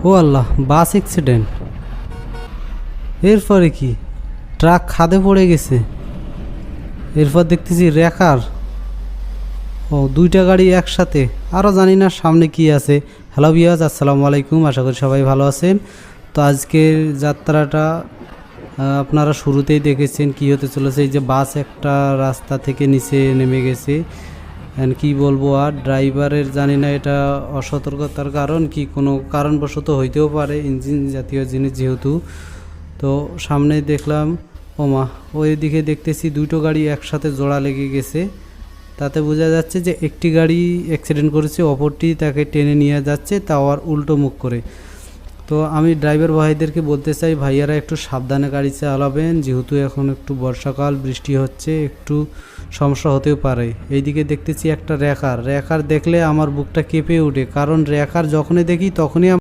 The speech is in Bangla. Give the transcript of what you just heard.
ও আল্লাহ, বাস অ্যাক্সিডেন্ট। এরপরে কি ট্রাক খাদে পড়ে গেছে। এরপর দেখতেছি রেখার দুইটা গাড়ি একসাথে। আরও জানি না সামনে কি আছে। হ্যালো ভিউয়ার্স, আসসালামু আলাইকুম। আশা করি সবাই ভালো আছেন। তো আজকের যাত্রাটা আপনারা শুরুতেই দেখেছেন কি হতে চলেছে। এই যে বাস একটা রাস্তা থেকে নিচে নেমে গেছে। কি বলবো, আর ড্রাইভারের জানি না এটা অসতর্কতার কারণ কি কোনো কারণবশত হইতেও পারে, ইঞ্জিন জাতীয় জিনিস যেহেতু। তো সামনে দেখলাম ওমা, ওইদিকে দেখতেছি দুটো গাড়ি একসাথে জোড়া লেগে গেছে। তাতে বোঝা যাচ্ছে যে একটি গাড়ি অ্যাক্সিডেন্ট করেছে, অপরটি তাকে টেনে নিয়ে যাচ্ছে, তাও আর উল্টো মুখ করে। তো আমি ড্রাইভার ভাইদেরকে বলতে চাই, ভাইয়ারা একটু সাবধানে গাড়ি চালাবেন, যেহেতু এখন একটু বর্ষাকাল, বৃষ্টি হচ্ছে, একটু সমস্যা হতেও পারে। এইদিকে দেখতেছি একটা রেখার দেখলে আমার বুকটা কেঁপে ওঠে, কারণ রেখার যখনই দেখি তখনই